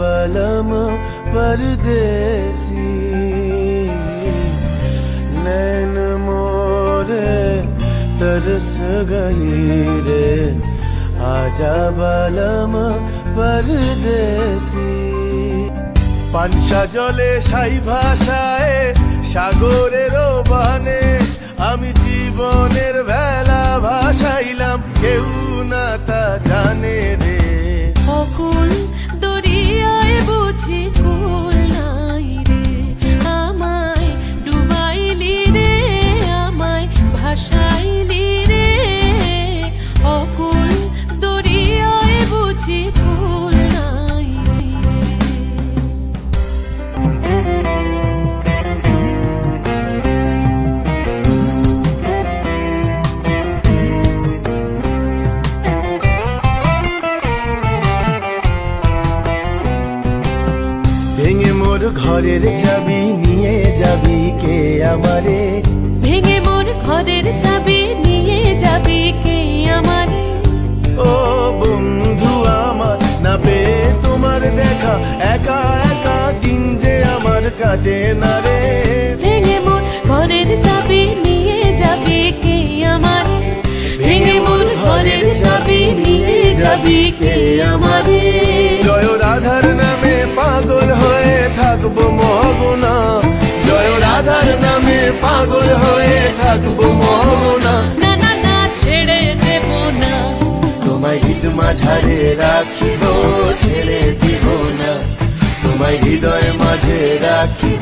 बलम परदेसी नैन मोरे तरस गई रे आजा बलम परदेसी পানসা জলে সাই ভাষায় সাগরের বানে আমি জীবনের ভেলা ভাসাইলাম কেউ না তা জানে রে অকুল দরিয়ায় বুঝি কুল নাই রে আমায় ডুবাইলি রে আমায় ভাসাইলি রে অকুল দরিয়ায় বুঝি কুল নাই ভেঙে মোর ঘরের চাবি নিয়ে যাবি কে আমারে ভেঙে মোর ঘরের চাবি নিয়ে যাবি কে আমারে ও বন্ধু আমার না পেয়ে তোমার দেখা একা একা দিন যে আমার কাটে না রে ভেঙে মোর ঘরের চাবি নিয়ে যাবি কে আমারে ভেঙে মোর ঘরের চাবি নিয়ে যাবি কে আমারে জয় রাধার নামে পাগল হয়ে থাকবো মগনা জয় রাধার নামে পাগল হয়ে থাকবো মগনা না না না ছেড়ে দেব না তোমায় হৃদ মাঝারে রাখিব ছেড়ে দিব না তোমায় হৃদয় মাঝে রাখিব